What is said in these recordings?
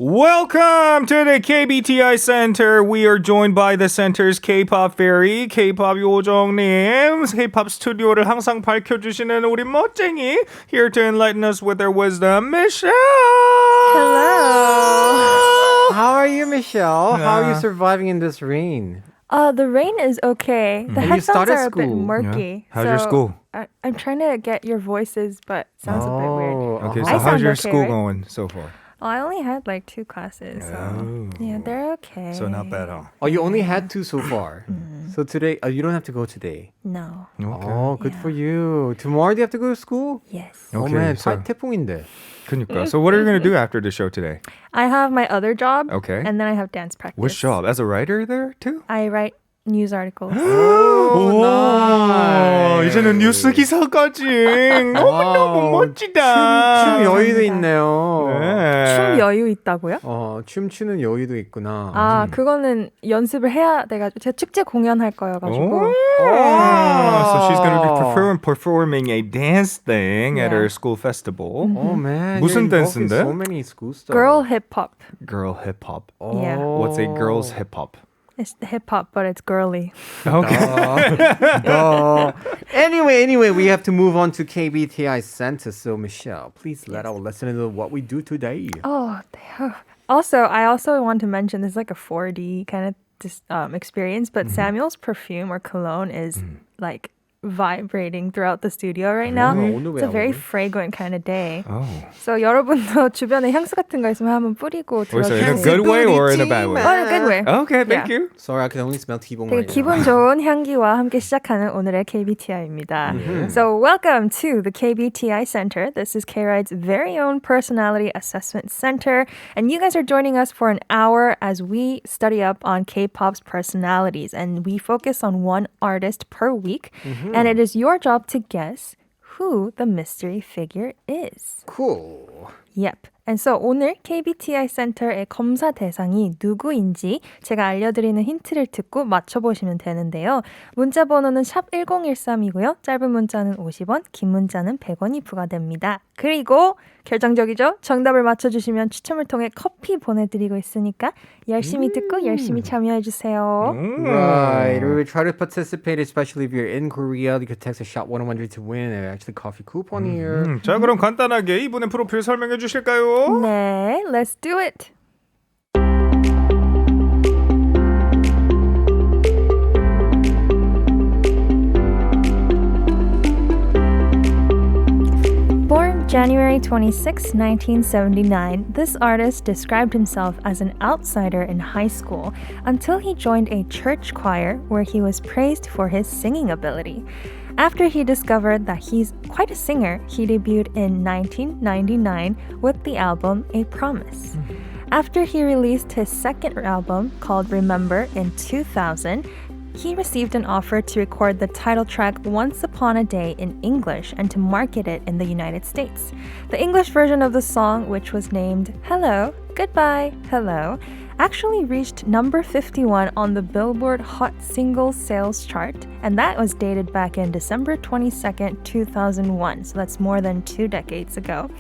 Welcome to the KBTI Center. We are joined by the center's Kpop fairy, Kpop 요정님. Kpop 스튜디오를 항상 밝혀주시는 우리 멋쟁이. Here to enlighten us with their wisdom, Michelle. Hello. How are you, Michelle? How are you surviving in this rain? The rain is okay. The headphones are a bit murky. Yeah. How's your school? I'm trying to get your voices, but it sounds a bit weird. Okay, so I how's your okay, school right? going so far? I only had like 2 classes. So yeah, they're okay. So not bad, huh? Oh, you only had 2 so far. So today, you don't have to go today. No. Okay. Oh, good for you. Tomorrow do you have to go to school? Yes. Oh Okay, man, so- 태풍인데. 그러니까. So what are you going to do after the show today? I have my other job. Okay. And then I have dance practice. Which job? As a writer there too? I write news articles. 오, nice. 이제는 뉴스 기사까지 너무너무 멋지다. 춤 여유도 있네요. 네. 춤 여유 있다고요? 춤추는 여유도 있구나. 아, 그거는 연습을 해야 돼가지고 제가 축제 공연할 거여가지고. So she's going to be performing a dance thing at Yeah. her school festival. Oh man, 무슨 you're involved in 댄스인데? so many school stuff. Girl hip hop. Girl hip hop. Yeah. What's a girl's hip hop? It's hip hop, but it's girly. Okay. Anyway, we have to move on to KBTI Center. So, Michelle, please let our listeners know what we do today. Also, I also want to mention this is like a 4D kind of experience, but Samuel's perfume or cologne is like vibrating throughout the studio right now. It's a very fragrant kind of day. Oh. So 여러분도 주변에 향수 같은 거 있으면 한번 뿌리고 In a 들어주세요. good way or in a bad way? Oh, in a good way. Okay, thank you. Sorry, I can only smell T-bone 되게 right 기분 now. 좋은 향기와 함께 시작하는 오늘의 KBTI입니다. So welcome to the KBTI Center. This is Kride's very own personality assessment center. And you guys are joining us for an hour as we study up on K-pop's personalities. And we focus on one artist per week. And it is your job to guess who the mystery figure is. Cool. Yep. And so 오늘 KBTI 센터의 검사 대상이 누구인지 제가 알려드리는 힌트를 듣고 맞춰보시면 되는데요. 문자 번호는 샵 1013이고요. 짧은 문자는 50원, 긴 문자는 100원이 부과됩니다. 그리고 결정적이죠? 정답을 맞춰주시면 추첨을 통해 커피 보내드리고 있으니까 열심히 듣고 열심히 참여해주세요. Right. We will try to participate, especially if you're in Korea. You could text a shop 100 to win actually coffee coupon here. 자, 그럼 간단하게 이분의 프로필 설명해 주실까요? 네, let's do it. Born January 26, 1979, this artist described himself as an outsider in high school until he joined a church choir where he was praised for his singing ability. After he discovered that he's quite a singer, he debuted in 1999 with the album A Promise. After he released his second album called Remember in 2000, he received an offer to record the title track Once Upon a Day in English and to market it in the United States. The English version of the song, which was named Hello, Goodbye, Hello, actually reached number 51 on the Billboard Hot Singles Sales chart, and that was dated back in December 22nd, 2001, so that's more than 2 decades ago.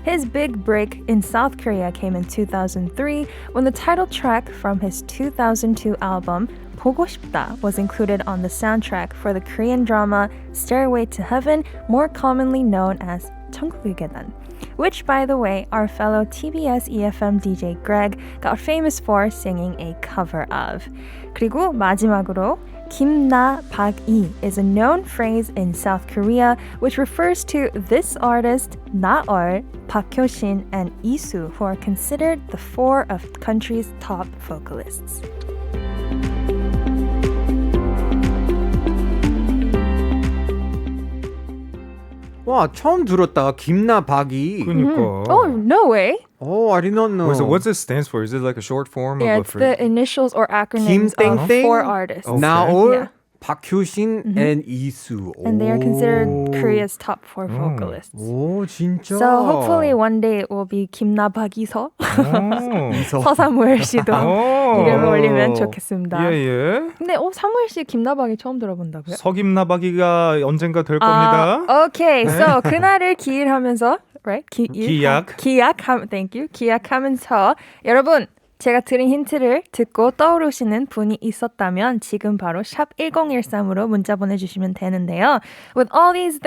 His big break in South Korea came in 2003 when the title track from his 2002 album 보고 싶다 was included on the soundtrack for the Korean drama Stairway to Heaven, more commonly known as 천국의 계단, which, by the way, our fellow tbseFM DJ Greg got famous for singing a cover of. 그리고 마지막으로 김나 박이 is a known phrase in South Korea which refers to this artist, 나얼, 박효신, and 이수, who are considered the 4 of the country's top vocalists. 와, 처음 들었다. 김나박이. 그러니까. Oh, no way. Oh, I did not know. What's this stands for? Is it like a short form Yeah, of a it's phrase? the initials or acronyms of 김땡땡? 4 artists. Okay. 나올, Yeah. 박효신, and 이수. And they are considered 오. Korea's top 4 vocalists. 오, 진짜. So hopefully one day it will be 김나박이서 오. 서사무엘 씨도 오. 이름을 올리면 좋겠습니다. 예, 예. 근데 사무엘 씨 김나박이 처음 들어본다고요? 석임나박이가 언젠가 될 겁니다. 오케이. So 그날을 기일하면서 right? thank you. 기약하면서 여러분 제가 드린 힌트를 듣고 떠오르시는 분이 있었다면 지금 바로 샵 1013으로 문자 보내주시면 되는데요. With all these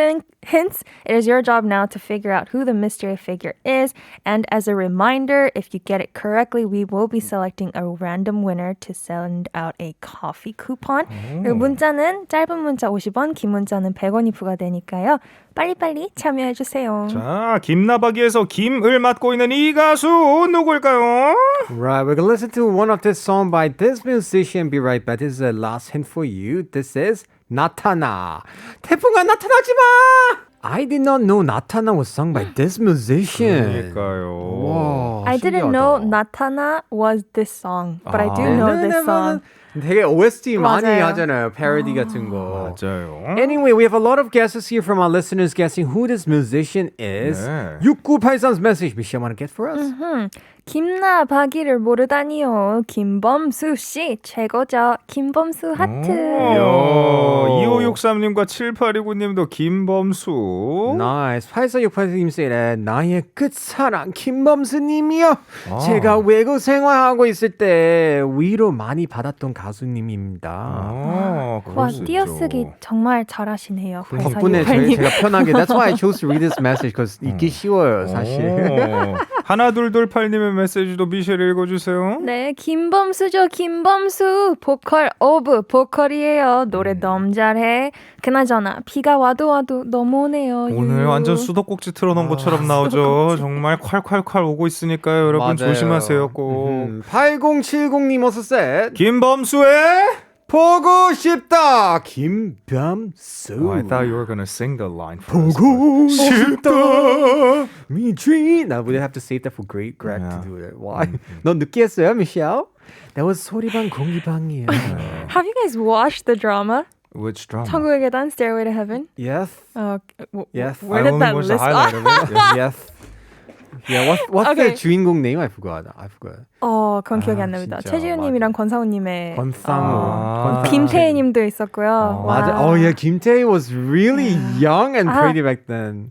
hints, it is your job now to figure out who the mystery figure is. And as a reminder, if you get it correctly, we will be selecting a random winner to send out a coffee coupon. 그리고 문자는 짧은 문자 50원, 긴 문자는 100원이 부과되니까요. 빨리빨리 참여해주세요. 자, 김나박이에서 김을 맡고 있는 이 가수 누구일까요? Right, we're gonna listen to one of this song by this musician. Be right back. This is the last hint for you. This is 나타나. 태풍아 나타나지 마. I did not know 나타나 was sung by this musician. 그러니까요. 와, I didn't know 나타나 was this song, but I do know this song. 되게 OST 많이 맞아요. 하잖아요. parody 같은 거. 맞아요. Anyway, we have a lot of guesses here from our listeners guessing who this musician is. 네. 6983's message, Michelle, want to get for us? 김나박이를 모르다니요. 김범수 씨 최고죠. 김범수 하트. 2563님과 7829님도 김범수. Nice. 8468님 say 나의 끝사랑 김범수님이요. 제가 외국 생활하고 있을 때 위로 많이 받았던 가수님입니다. 와, 띄어쓰기 정말 잘하시네요. 덕분에 제가 편하게 That's why I chose to read this message because 읽기 쉬워요, 사실. 하나둘둘팔님의 메시지도 미셸 읽어주세요. 네, 김범수죠. 김범수. 보컬 오브 보컬이에요. 노래 너무 잘해. 그나저나 비가 와도 너무 오네요. 오늘 완전 수도꼭지 틀어놓은 것처럼 나오죠. 정말 콸콸콸 오고 있으니까요. 여러분 맞아요. 조심하세요 꼭. 8070님 어서셋. 김범수의 보고 싶다. 김범수. Oh, I thought you were gonna sing the line for us. 보고 싶다. 미쥐. Now we have to save that for great Greg to do it. Why? 넌 늦게 했어요, Michelle? That was 소리방 공기방이에요. Have you guys watched the drama? Which drama? 천국의 계단, Stairway to Heaven? Yes. Yes. Where did that list? Yes. Yeah, what's Okay. the 주인공 name? I forgot. 그건 기억이 안 납니다. 진짜, 최지훈님이랑 권상우님의 권상우. 김태희님도 있었고요. 맞아. Oh yeah, 김태희 was really young and pretty back then.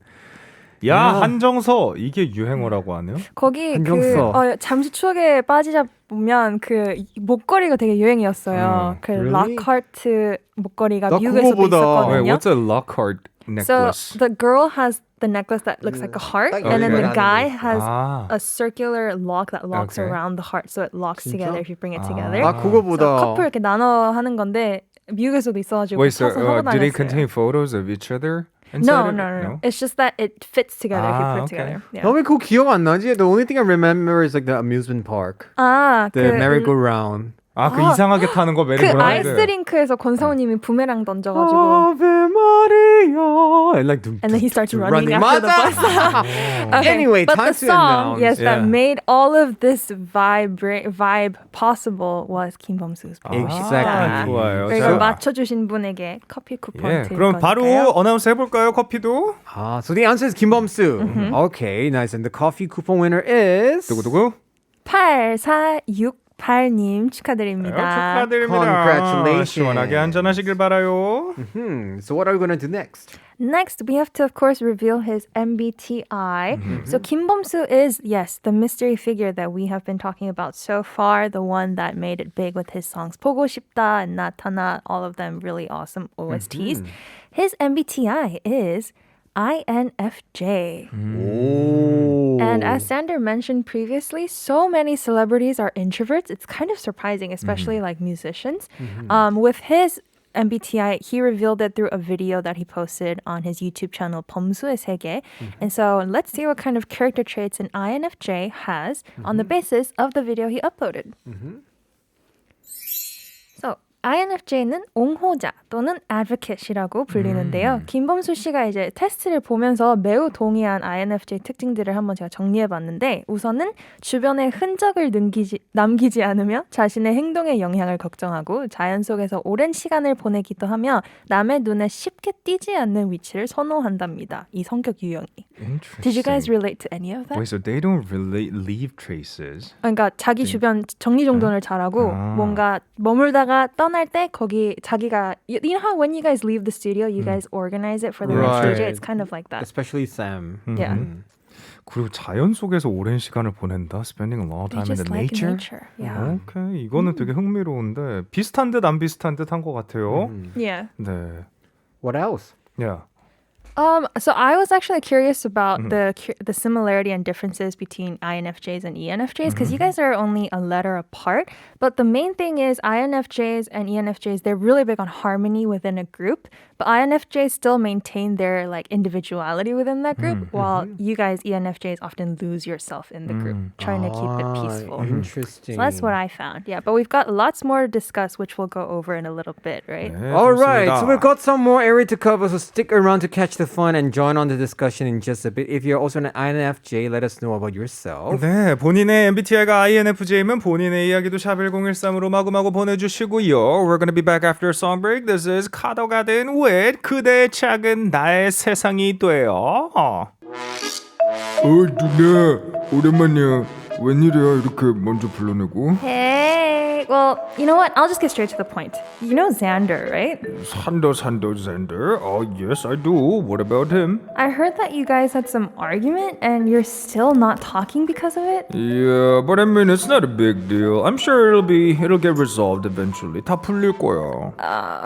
야 한정서 이게 유행어라고 하네요. 거기 한정서. 잠시 추억에 빠지자 보면 그 목걸이가 되게 유행이었어요. 그 Really? 락하트 목걸이가 나 미국에서도 그거보다- Wait, 있었거든요. what's a Lockhart So necklace? the girl has the necklace that looks like a heart, and then the Okay. guy has 아. a circular lock that locks Okay. around the heart, so it locks 진짜? together if you bring it together. 아 그거보다 So 커플 이렇게 나눠 하는 건데 미국에서도 있어가지고 Wait, so 사서 하고 did it 다녔어요. contain photos of each other? No, inside no, of it? no, no. It's just that it fits together if you Ah, put it okay. together. Yeah. 나 왜 그거 기억 안 나지? The only thing I remember is like the amusement park, 아, the merry-go-round. 아, 그 이상하게 타는 거 그 메리고라운드. 아이스링크에서 권상우님이 부메랑 던져가지고 Ave Maria, and like and then he starts running after the 맞아. bus. Okay, Anyway, but time the to song, announce. yes, that Yeah. made all of this vibe possible was 김범수's. Exactly. 좋아요. 그리고 자, 맞춰주신 분에게 커피 쿠폰 예, 드릴 그럼 바로 거니까요. 어나운스 해볼까요? 커피도. So the answer is 김범수. Okay, nice. And the coffee coupon winner is 누구? 8468님 축하드립니다. 축하드립니다. Congratulations. 시원하게 한잔하시길 바라요. So what are we gonna do next? Next, we have to, of course, reveal his MBTI. So Kim Bom-soo is, yes, the mystery figure that we have been talking about so far, the one that made it big with his songs 보고 싶다 and 나타나, all of them really awesome OSTs. His MBTI is INFJ. And as Sander mentioned previously, so many celebrities are introverts. It's kind of surprising, especially like musicians. With his MBTI, he revealed it through a video that he posted on his YouTube channel, 범수의 세계. And so let's see what kind of character traits an INFJ has on the basis of the video he uploaded. So INFJ는 옹호자 또는 advocate이라고 불리는데요. 김범수 씨가 이제 테스트를 보면서 매우 동의한 INFJ 특징들을 한번 제가 정리해봤는데 우선은 주변에 흔적을 남기지 않으며 자신의 행동에 영향을 걱정하고 자연 속에서 오랜 시간을 보내기도 하며 남의 눈에 쉽게 띄지 않는 위치를 선호한답니다. 이 성격 유형이. Did you guys relate to any of that? Wait, so they don't really leave traces. 그러니까 자기 주변 정리정돈을 잘하고 뭔가 머물다가 떠날 때 거기 자기가 you know how when you guys leave the studio you guys organize it for the next Right. DJ? It's kind of like that. Especially Sam. Yeah. 그리고 자연 속에서 오랜 시간을 보낸다. Spending a long They time in just the like nature. nature. Yeah. 오케이. 이거는 되게 흥미로운데 비슷한 듯 안 비슷한 듯 한 것 같아요. Yeah. 네. What else? Yeah. So I was actually curious about the similarity and differences between INFJs and ENFJs because you guys are only a letter apart. But the main thing is INFJs and ENFJs, they're really big on harmony within a group. But INFJs still maintain their like individuality within that group, while you guys ENFJs often lose yourself in the group, trying to keep it peaceful. Interesting. So that's what I found. Yeah, but we've got lots more to discuss, which we'll go over in a little bit, right? 네, All right, 좋습니다. so we've got some more area to cover, so stick around to catch the fun and join on the discussion in just a bit. If you're also an INFJ, let us know about yourself. 네, 본인의 MBTI가 INFJ면 본인의 이야기도 샵1013으로 마구마구 보내주시고요. We're gonna be back after a song break. This is 카더가든 with 그대의 착은 나의 세상이 돼요. 누나, 오랜만이야. 웬일이야 이렇게 먼저 불러내고. Hey, well, you know what? I'll just get straight to the point. You know Xander, right? 산더 Xander. Oh yes, I do. What about him? I heard that you guys had some argument and you're still not talking because of it. Yeah, but I mean it's not a big deal. I'm sure it'll get resolved eventually. 다 풀릴 거야.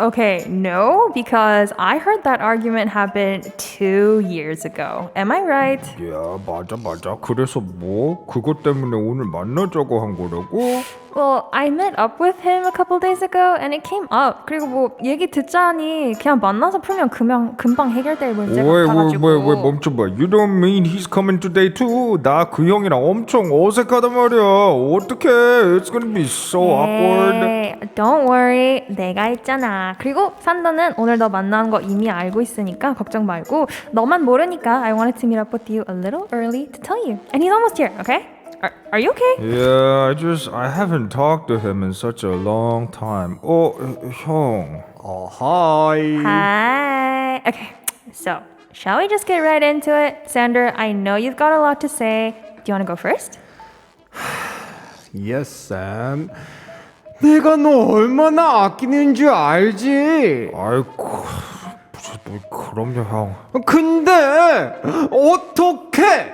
Okay, no, because I heard that argument happened 2 years ago. Am I right? 야, 맞아. 그래서 뭐 그것 때문에 오늘 만나자고 한 거라고? Well, I met up with him a couple days ago and it came up. 그리고 뭐 얘기 듣자니 그냥 만나서 풀면 금방 해결될 문제 같아가지고. 왜 멈춰봐. You don't mean he's coming today too? 나 그 형이랑 엄청 어색하단 말이야. 어떡해. It's gonna be so awkward. Hey, don't worry. 내가 있잖아. 그리고 산더는 오늘 너 만나는 거 이미 알고 있으니까 걱정 말고. 너만 모르니까 I wanted to meet up with you a little early to tell you. And he's almost here, okay? Are you okay? Yeah, I haven't talked to him in such a long time. 형. Oh, hi. Hi. Okay, so shall we just get right into it? Sander, I know you've got a lot to say. Do you want to go first? Yes, Sam. 내가 너 얼마나 아끼는 줄 알지? 아이고, 뭐 그럼요, 형. 근데 어떻게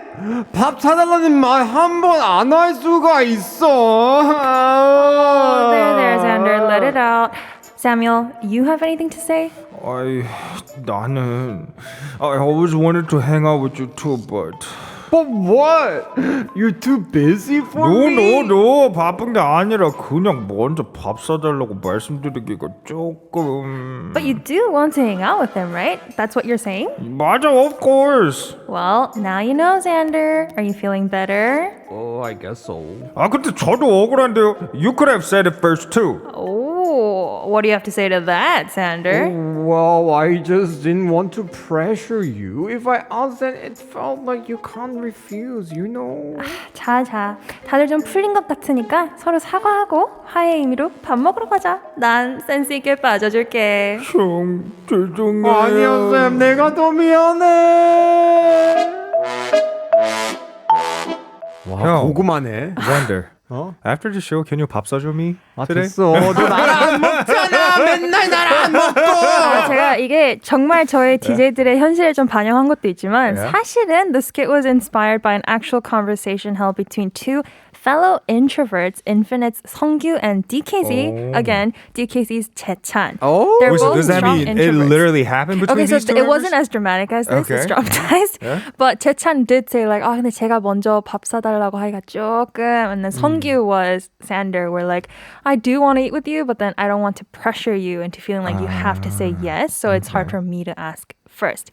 밥 사달라는 말 한 번 안 할 수가 있어? Oh, there, Xander. Let it out. Samuel, you have anything to say? 나는 I always wanted to hang out with you too, but But what? You're too busy for me? No. 바쁜 게 아니라 그냥 먼저 밥 사달라고 말씀드리기가 조금. But you do want to hang out with him, right? That's what you're saying? 맞아, of course. Well, now you know, Xander. Are you feeling better? Oh, I guess so. 근데 저도 억울한데요. You could have said it first too. Oh, what do you have to say to that, Xander? Well, I just didn't want to pressure you. If I asked that, it felt like you can't refuse, you know? 자, 다들 좀 풀린 것 같으니까 서로 사과하고 화해의 의미로 밥 먹으러 가자. 난 센스 있게 빠져줄게. 형, 죄송해요. 아니야, 쌤. 내가 더 미안해. 와, 형. 고구마네. Xander, 어? after the show, can you 밥 사줘 me today? 됐어. 너 나랑 안 먹잖아. 맨날 나랑 안 먹고. 제가 이게 정말 저희 DJ들의 현실을 좀 반영한 것도 있지만 사실은 the skit was inspired by an actual conversation held between two fellow introverts, Infinite's Seongyu and DKZ. Again, DKZ's Chaechan. Oh. They're Wait, so both does that strong mean it introverts. literally happened between Okay, so these two it wasn't members? as dramatic as this. Okay. It's dramatized. Yeah. But Chaechan did say like, 근데 제가 먼저 밥 사달라고 하기가 조금. And then Seongyu was Sander, were like, I do want to eat with you, but then I don't want to pressure you into feeling like you have to say yes. So it's hard for me to ask first.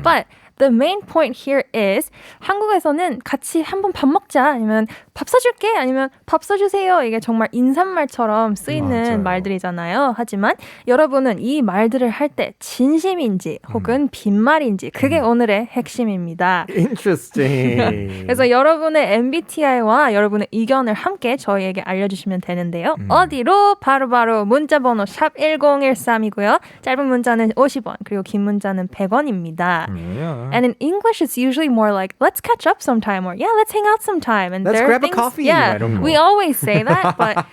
But the main point here is 한국에서는 같이 한번 밥 먹자 아니면 밥 사줄게 아니면 밥 사주세요 이게 정말 인사말처럼 쓰이는 말들이잖아요. 하지만 여러분은 이 말들을 할 때 진심인지 혹은 빈말인지 그게 오늘의 핵심입니다. Interesting. 그래서 여러분의 MBTI와 여러분의 의견을 함께 저희에게 알려주시면 되는데요. 어디로? 바로바로 문자번호 샵 1013이고요. 짧은 문자는 50원 그리고 긴 문자는 100원입니다. And in English, it's usually more like, let's catch up sometime or, yeah, let's hang out sometime. And Let's there are grab a things, coffee. Yeah, I don't know. we always say that, but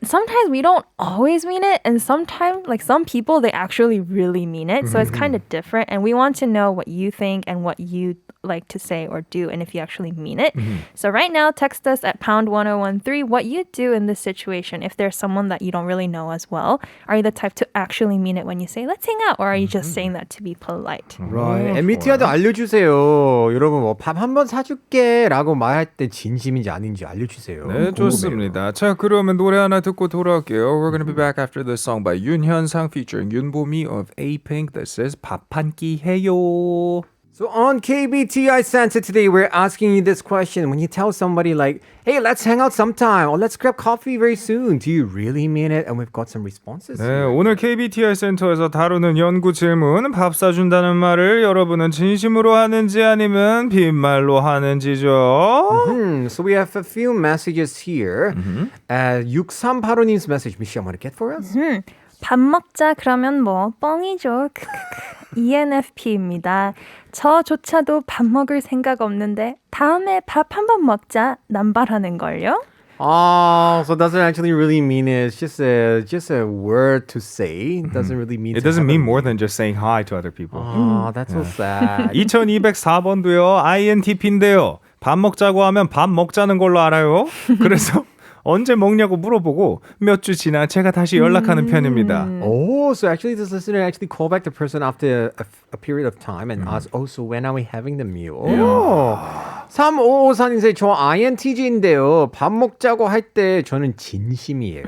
sometimes we don't always mean it, and sometimes, like some people, they actually really mean it. So it's kind of different, and we want to know what you think and what you like to say or do, and if you actually mean it. So right now, text us at pound 1013 what you do in this situation. If there's someone that you don't really know as well, are you the type to actually mean it when you say let's hang out, or are you just saying that to be polite? Right. MBTI도 알려주세요. 여러분 뭐 밥 한 번 사줄게라고 말할 때 진심인지 아닌지 알려주세요. 네, 좋습니다. 자, 그러면 노래 하나 듣고 돌아올게요. We're gonna be back after this song by 윤현상 featuring 윤보미 of A-Pink. This is 밥 한 끼 해요. So on KBTI Santa today, we're asking you this question. When you tell somebody like, hey, let's hang out sometime or let's grab coffee very soon, do you really mean it? And we've got some responses. 네, 오늘 KBTI 센터에서 다루는 연구 질문, 밥 사준다는 말을 여러분은 진심으로 하는지 아니면 빈말로 하는지죠. So we have a few messages here. 6385님's message, Michelle, want to get for us? 밥 먹자 그러면 뭐 뻥이죠. ENFP입니다. 저조차도 밥 먹을 생각 없는데 다음에 밥 한 번 먹자 남발하는 걸요. Oh, so it doesn't actually really mean it. It's just a word to say. It doesn't really mean It doesn't mean more than just saying hi to other people. Oh, that's so sad. 2204번도요. INTP인데요. 밥 먹자고 하면 밥 먹자는 걸로 알아요. 그래서 언제 먹냐고 물어보고 몇 주 지나 제가 다시 연락하는 편입니다. Oh, so actually this listener actually called back the person after a period of time and asked, oh, so when are we having the meal? Oh. 3554님 say, 저 INTJ인데요. 밥 먹자고 할 때 저는 진심이에요.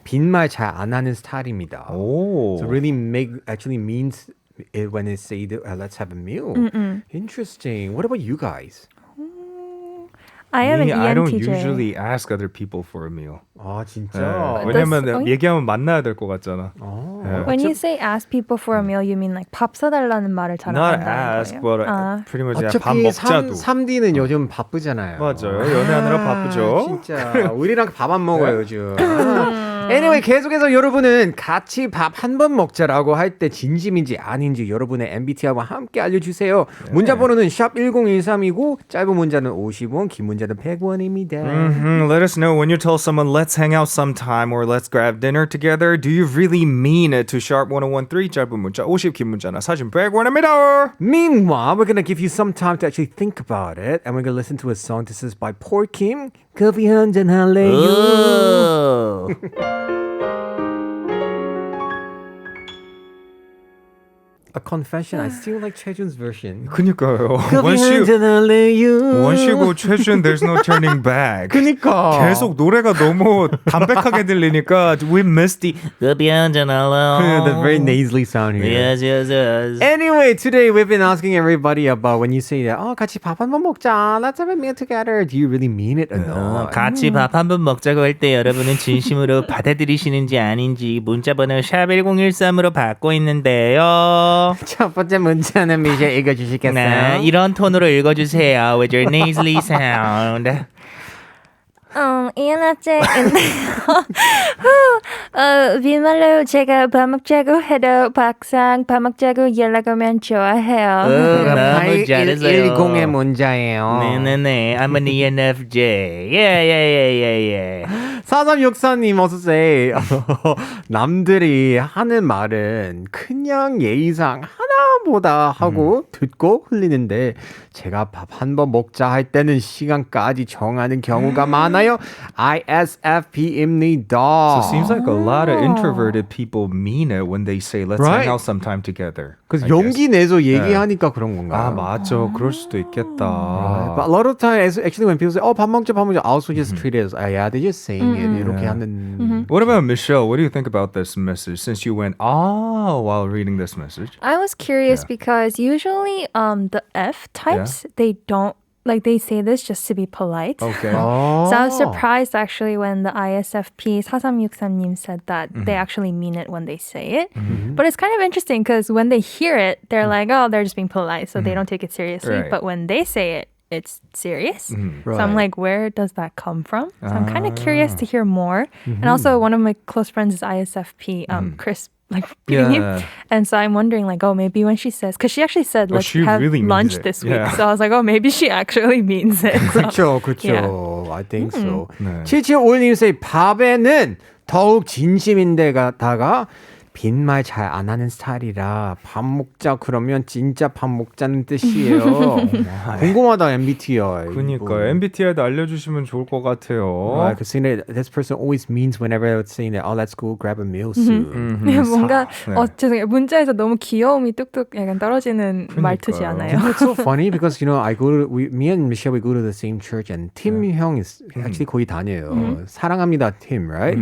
빈말 잘 안 하는 스타일입니다. So really actually means it when they say let's have a meal. Interesting. What about you guys? I am an ENTJ. I don't usually ask other people for a meal. 아 진짜? 네, 왜냐면 얘기하면 만나야 될 것 같잖아. 네. When you say ask people for a meal, you mean like 밥 사달라는 말을 잘 안 Not 한다는 ask, 거예요? but pretty much 밥 어차피 먹자도. 3D는 요즘 바쁘잖아요. 맞아요. 연애하느라 바쁘죠. 진짜 우리랑 밥 안 먹어요 요즘. Anyway, 계속해서 여러분은 같이 밥 한 번 먹자라고 할 때 진심인지 아닌지 여러분의 MBTI와 함께 알려주세요. 문자 번호는 샵 1013이고 짧은 문자는 50원, 긴 문자는 100원입니다. Let us know when you tell someone let's hang out sometime or let's grab dinner together. Do you really mean it? To sharp 1013 짧은 문자 50, 긴 문자나 사진 100원입니다. Meanwhile, we're gonna give you some time to actually think about it, and we're gonna listen to a song. This is by Poor Kim. 커피 한잔 할래요? A confession. I still like Chejun's version. 그니까요. 커피 한잔 할래요? 원시고 최준 there's no turning back. 그니까. 계속 노래가 너무 담백하게 들리니까 we missed the 커피 한잔 할래요? The very nasally sound here. Yes, yes, yes. Anyway, today we've been asking everybody about when you say that, 같이 밥 한 번 먹자. Let's have a meal together. Do you really mean it or not? 같이 밥 한 번 먹자고 할 때 여러분은 진심으로 받아들이시는지 아닌지 문자번호 샵1013으로 받고 있는데요. 첫 번째 문자는 미셸 읽어주시겠어요? 네, 이런 톤으로 읽어주세요. With your nasally sound. ENFJ인데요. 빈말로 제가 밥 먹자고 해도 막상 밥 먹자고 연락하면 좋아해요. 너무 잘했어요. 8110의 문자예요. 네네네. I'm an ENFJ. Yeah. 4364님 어서오세요. 남들이 하는 말은 그냥 예의상 하나보다 하고 듣고 흘리는데 제가 밥 한 번 먹자 할 때는 시간까지 정하는 경우가 많아요. ISFP입니다. So it seems like a lot of introverted people mean it when they say let's Right? hang out sometime together. 그래서 I guess. 용기 내서 얘기하니까 그런 건가요? 아 맞죠. 그럴 수도 있겠다. But a lot of times, actually, when people say, 밥 먹자, I also just treat it as, yeah, they're just saying it. 이렇게 하는. What about Michelle? What do you think about this message? Since you went while reading this message. I was curious because usually the F types, they don't, like they say this just to be polite. Okay. So I was surprised actually when the ISFP 4363님 said that they actually mean it when they say it. But it's kind of interesting because when they hear it, they're like, oh, they're just being polite, so they don't take it seriously. Right. But when they say it, it's serious. Right. So I'm like, where does that come from? So I'm kind of curious to hear more. And also one of my close friends is ISFP, Chris like repeating Yeah. you. And so I'm wondering like, oh, maybe when she says, because she actually said, let's she have really means lunch it. this week. Yeah. So I was like, oh, maybe she actually means it. So, 그렇죠, yeah. 그렇죠. I think so. 네. 7751님 say 밥에는 더욱 진심인데다가 빈말 잘 안 하는 스타일이라 밥 먹자 그러면 진짜 밥 먹자는 뜻이에요. 궁금하다 MBTI. 그러니까 MBTI도 알려주시면 좋을 것 같아요. Right, because this person always means whenever it's saying that, oh, let's go grab a meal soon. 뭔가 네. 죄송해요. 문자에서 너무 귀여움이 뚝뚝 약간 떨어지는 말투지 않아요? It's so funny because I go to me and Michelle we go to the same church and Tim 형 is actually 거의 다녀요. 사랑합니다 Tim, right?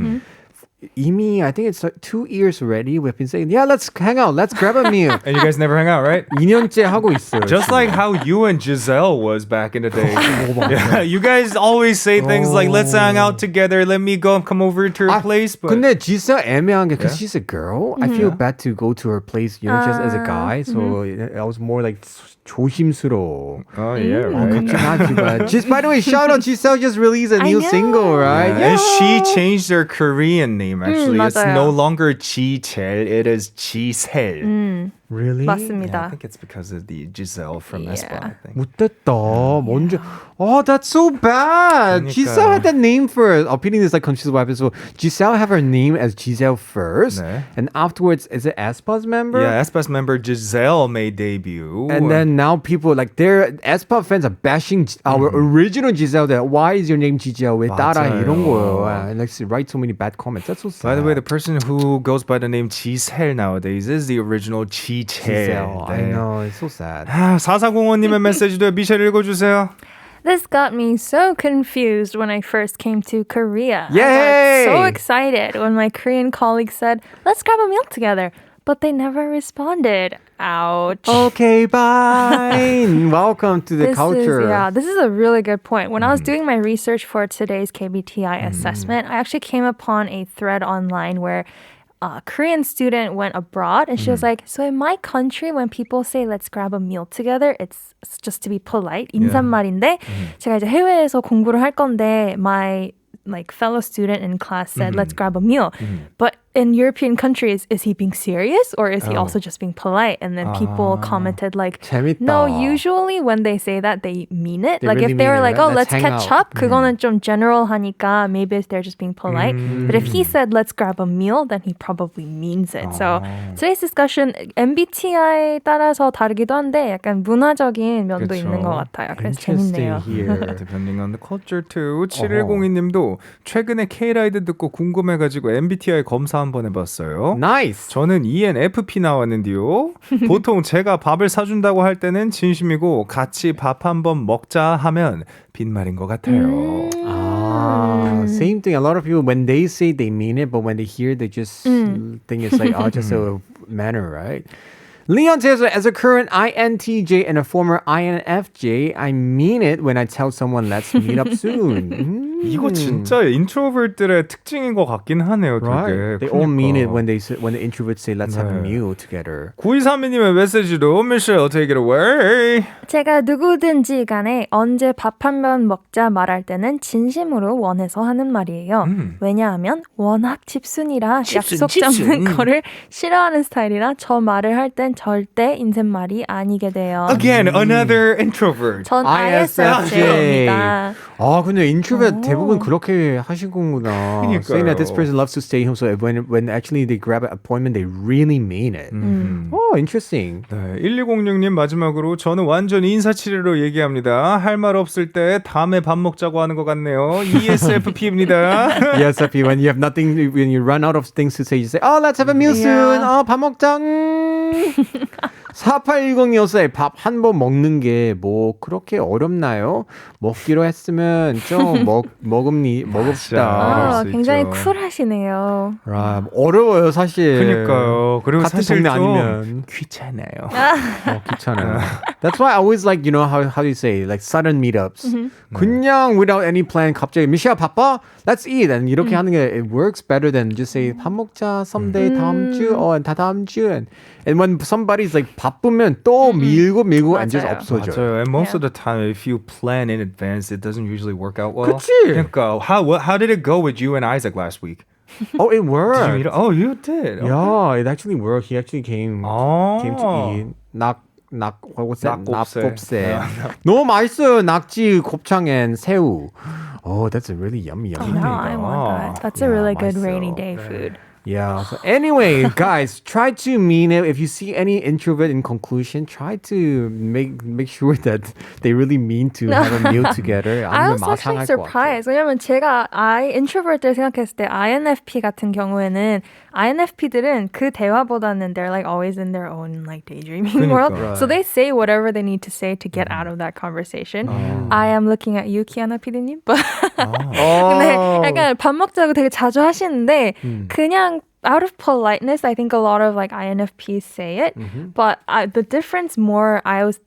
이미 I think it's like 2 years already we've been saying yeah let's hang out let's grab a meal. And you guys never hang out, right? 2년째 하고 있어요. Just like how you and Giselle was back in the day. Yeah, you guys always say things like, let's hang out together, let me go and come over to your place. But 근데 진짜 애매한 게 because she's a girl, I feel bad to go to her place, just as a guy. So I was more like 조심스러워. oh yeah, right. 갑자기 but just by the way, shout out Giselle just released a new know. single, right? Yeah. And she changed her Korean name actually. It's 맞아요. no longer Jichel, it is Giselle. Really? Yeah, I 맞습니다. think it's because of the Giselle from Espa, I think. 못됐다. 먼저. Oh, that's so bad. 그러니까요. Giselle had that name first. Opinion is like confused what happened. So Giselle have her name as Giselle first, 네. and afterwards is it aespa's member? Yeah, Espa's member Giselle made debut. And then now people like their aespa fans are bashing our original Giselle. That why is your name Giselle? 왜 따라 맞아요. 이런 거예요? And like write so many bad comments. That's so sad. By the way, the person who goes by the name Giselle nowadays is the original Giselle. Giselle. I 네. know it's so sad. 4405님의 메시지도 미셸 읽어주세요. This got me so confused when I first came to Korea. Yay! I got so excited when my Korean colleagues said, let's grab a meal together. But they never responded. Ouch. Okay, bye. Welcome to the This culture. this is a really good point. When I was doing my research for today's KBTI assessment, I actually came upon a thread online where a Korean student went abroad and she was like, so in my country, when people say let's grab a meal together, it's just to be polite. 인사말인데 제가 이제 해외에서 공부를 할 건데 my fellow student in class said, let's grab a meal. But in European countries, is he being serious or is he also just being polite? And then people commented like, 재밌다. no, usually when they say that, they mean it. They like really if they mean were it, like, right? oh, Let's let's hang catch out. up, 그거는 좀 general 하니까 maybe they're just being polite. But if he said, let's grab a meal, then he probably means it. So today's discussion, MBTI 따라서 다르기도 한데 약간 문화적인 면도 그쵸. 있는 것 같아요. 그래서 Interesting 재밌네요. here. Depending on the culture too. 7102님도 최근에 K라이드 듣고 궁금해가지고 MBTI 검사 한번 해봤어요. Nice. 저는 ENFP 나왔는데요. 보통 제가 밥을 사준다고 할 때는 진심이고 같이 밥 한번 먹자 하면 빈말인 것 같아요. Same thing. A lot of people, when they say they mean it, but when they hear, they just think it's like, oh, just a manner, right? Leon says, as a current INTJ and a former INFJ, I mean it when I tell someone, let's meet up soon. 이거 진짜 인트로버들의 특징인 것 같긴 하네요. Right. 되게. They all mean it 그러니까. when the introverts say, let's have a meal together. 9232님의 메시지도 미셸 take it away. 제가 누구든지 간에 언제 밥 한 번 먹자 말할 때는 진심으로 원해서 하는 말이에요. 왜냐하면 워낙 집순이라 약속 잡는 거를 싫어하는 스타일이라 저 말을 할 땐 절대 인생말이 아니게 돼요. Again, another introvert. 전 ISFJ. ISFJ입니다. 아, 근데 introvert 대부분 그렇게 하시는구나. 그러니까요. Saying that this person loves to stay home, so when actually they grab an appointment, they really mean it. Oh, interesting. 네, 1206님 마지막으로 저는 완전 인사치레로 얘기합니다. 할 말 없을 때 다음에 밥 먹자고 하는 것 같네요. ESFP입니다. ESFP, when you have nothing, when you run out of things to say, you say, oh, let's have a meal soon. 밥 먹자. 4810 여사의 밥 한 번 먹는 게 뭐 그렇게 어렵나요? 먹기로 했으면 좀 먹읍시다. 아, 수 굉장히 있죠. 쿨하시네요. 아, 어려워요 사실. 그러니까요. 그리고 같은 사실 동네 좀 아니면 귀찮아요. 귀찮아요. That's why I always like, how do you say, like sudden meetups. 그냥 without any plan 갑자기 미샤 바빠? Let's eat. And 이렇게 하는 게 it works better than just say 밥 먹자 someday 다음 주 다다음 주. And when somebody's like 바쁘면 또 밀고 and just 맞아요. 없어져요. 맞아요. And most Yeah. of the time, if you plan in advance, it doesn't usually work out well. 그치? 그러니까 how did it go with you and Isaac last week? Oh, it worked. Did you eat it? Oh, you did. Yeah, it actually worked. He actually came to eat what was that? 낙곱새. 너무 맛있어요. 낙지, 곱창, and 새우. Oh, that's a really yummy. Oh, now I want that. That's a really good rainy day food. Yeah. So anyway, guys, try to mean it. If you see any introvert in conclusion, try to make sure that they really mean to have a meal together. I was actually surprised. 왜냐면 제가 introvert들 생각했을 때 INFP 같은 경우에는 INFP들은 그 대화보다는 they're like always in their own like daydreaming world. Right. So they say whatever they need to say to get out of that conversation. I am looking at you, 키아나 PD님. 근데 약간 밥 먹자고 되게 자주 하시는데 그냥 out of politeness, I think a lot of like INFPs say it. But the difference more I was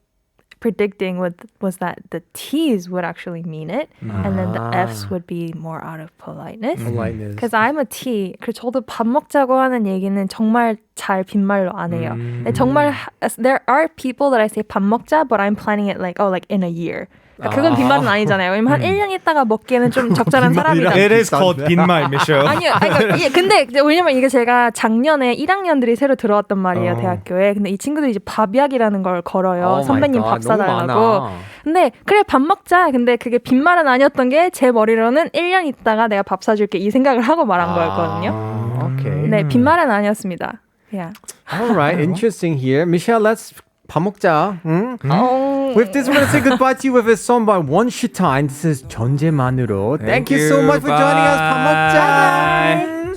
predicting was that the T's would actually mean it, and then the F's would be more out of politeness. Because I'm a T. 그래서 저도 밥 먹자고 하는 얘기는 정말 잘 빈말로 안 해요. 정말 there are people that I say 밥 먹자, but I'm planning it like in a year. 그건 빈말은 아니잖아요. 왜냐면 한 1년 있다가 먹기에는 좀 적절한 사람이다. It is called 빈말, Michelle. 아니요. 근데 왜냐면 이게 제가 작년에 1학년들이 새로 들어왔단 말이에요, 대학교에. 근데 이 친구들이 이제 밥약이라는 걸 걸어요. 선배님 밥 사달라고. 근데 그래 밥 먹자. 근데 그게 빈말은 아니었던 게 제 머리로는 1년 있다가 내가 밥 사줄게 이 생각을 하고 말한 거였거든요. Okay. 네, 빈말은 아니었습니다. Yeah. All right, interesting here. Michelle, let's 밥 먹자. With this, we're going to say goodbye to you with a song by One Shita, and this is 전제만으로. Thank you so much for joining us. 밥 먹자. Bye.